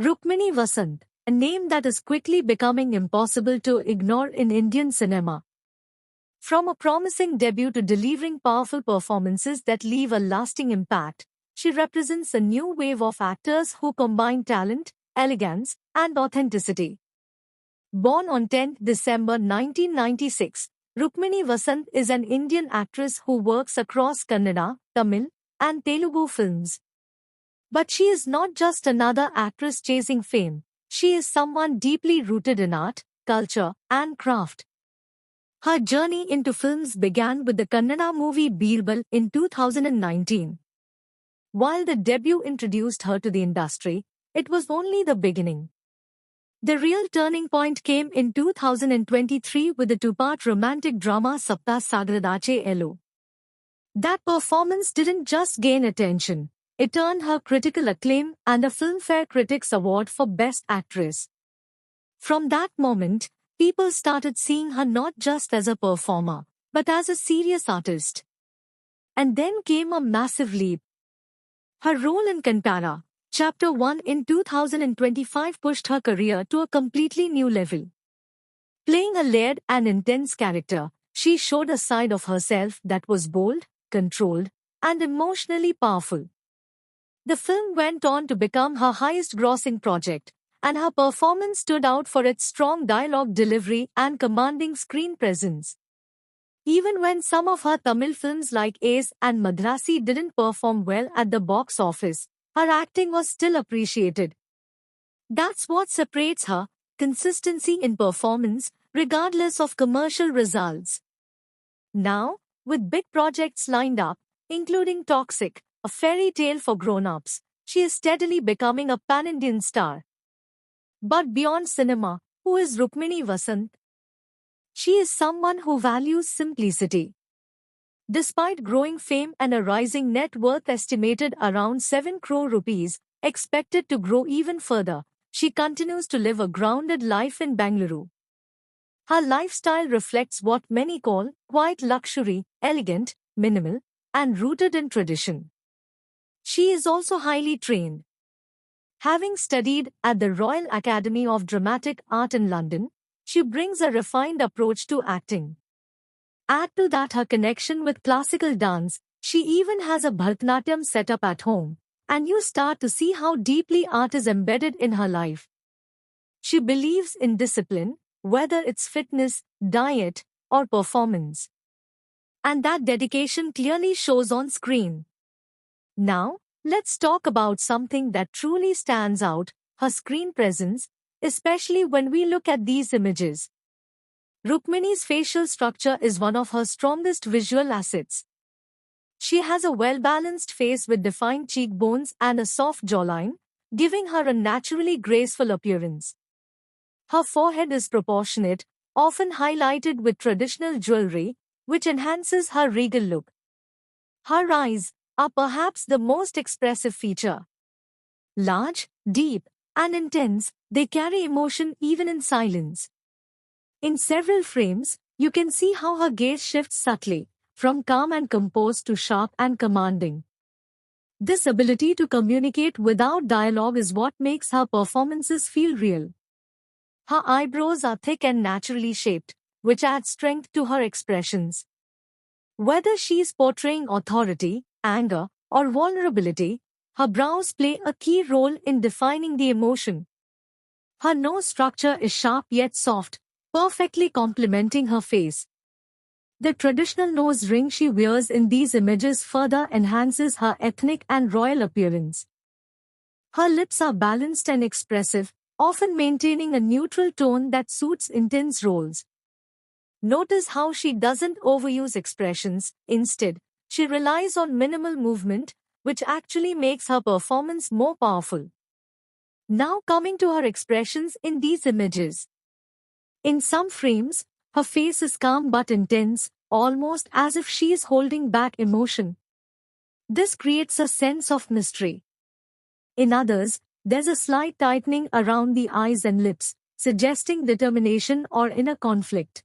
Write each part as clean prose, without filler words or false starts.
Rukmini Vasant, a name that is quickly becoming impossible to ignore in Indian cinema. From a promising debut to delivering powerful performances that leave a lasting impact, she represents a new wave of actors who combine talent, elegance, and authenticity. Born on 10 December 1996, Rukmini Vasant is an Indian actress who works across Kannada, Tamil, and Telugu films. But she is not just another actress chasing fame, she is someone deeply rooted in art, culture, and craft. Her journey into films began with the Kannada movie Birbal in 2019. While the debut introduced her to the industry, it was only the beginning. The real turning point came in 2023 with the two-part romantic drama Sapta Sagaradache Elo. That performance didn't just gain attention, it earned her critical acclaim and a Filmfare Critics Award for Best Actress. From that moment, people started seeing her not just as a performer, but as a serious artist. And then came a massive leap. Her role in Kantara, Chapter 1 in 2025 pushed her career to a completely new level. Playing a layered and intense character, she showed a side of herself that was bold, controlled, and emotionally powerful. The film went on to become her highest-grossing project, and her performance stood out for its strong dialogue delivery and commanding screen presence. Even when some of her Tamil films like Ace and Madrasi didn't perform well at the box office, her acting was still appreciated. That's what separates her, consistency in performance, regardless of commercial results. Now, with big projects lined up, including Toxic, a fairy tale for grown-ups, she is steadily becoming a pan-Indian star. But beyond cinema, who is Rukmini Vasant? She is someone who values simplicity. Despite growing fame and a rising net worth estimated around 7 crore rupees, expected to grow even further, she continues to live a grounded life in Bengaluru. Her lifestyle reflects what many call quiet luxury, elegant, minimal, and rooted in tradition. She is also highly trained. Having studied at the Royal Academy of Dramatic Art in London, she brings a refined approach to acting. Add to that her connection with classical dance, she even has a Bharatanatyam setup at home, and you start to see how deeply art is embedded in her life. She believes in discipline, whether it's fitness, diet, or performance. And that dedication clearly shows on screen. Now, let's talk about something that truly stands out, her screen presence, especially when we look at these images. Rukmini's facial structure is one of her strongest visual assets. She has a well-balanced face with defined cheekbones and a soft jawline, giving her a naturally graceful appearance. Her forehead is proportionate, often highlighted with traditional jewelry, which enhances her regal look. Her eyes are perhaps the most expressive feature. Large, deep, and intense, they carry emotion even in silence. In several frames, you can see how her gaze shifts subtly, from calm and composed to sharp and commanding. This ability to communicate without dialogue is what makes her performances feel real. Her eyebrows are thick and naturally shaped, which adds strength to her expressions. Whether she's portraying authority, anger, or vulnerability, her brows play a key role in defining the emotion. Her nose structure is sharp yet soft, perfectly complementing her face. The traditional nose ring she wears in these images further enhances her ethnic and royal appearance. Her lips are balanced and expressive, often maintaining a neutral tone that suits intense roles. Notice how she doesn't overuse expressions, instead, she relies on minimal movement, which actually makes her performance more powerful. Now coming to her expressions in these images. In some frames, her face is calm but intense, almost as if she is holding back emotion. This creates a sense of mystery. In others, there's a slight tightening around the eyes and lips, suggesting determination or inner conflict.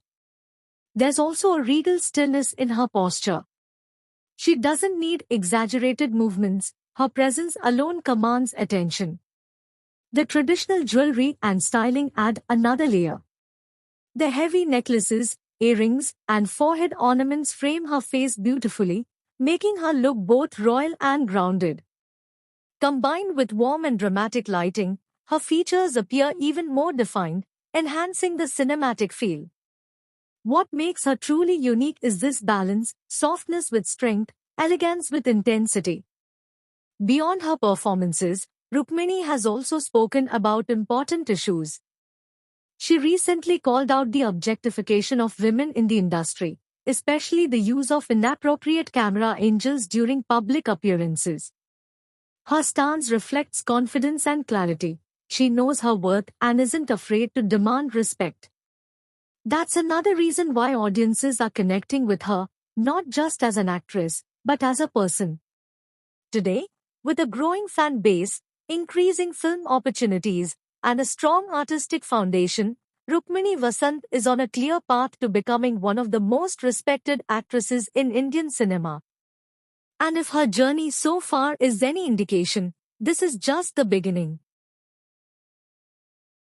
There's also a regal stillness in her posture. She doesn't need exaggerated movements, her presence alone commands attention. The traditional jewelry and styling add another layer. The heavy necklaces, earrings, and forehead ornaments frame her face beautifully, making her look both royal and grounded. Combined with warm and dramatic lighting, her features appear even more defined, enhancing the cinematic feel. What makes her truly unique is this balance, softness with strength, elegance with intensity. Beyond her performances, Rukmini has also spoken about important issues. She recently called out the objectification of women in the industry, especially the use of inappropriate camera angles during public appearances. Her stance reflects confidence and clarity. She knows her worth and isn't afraid to demand respect. That's another reason why audiences are connecting with her, not just as an actress, but as a person. Today, with a growing fan base, increasing film opportunities, and a strong artistic foundation, Rukmini Vasant is on a clear path to becoming one of the most respected actresses in Indian cinema. And if her journey so far is any indication, this is just the beginning.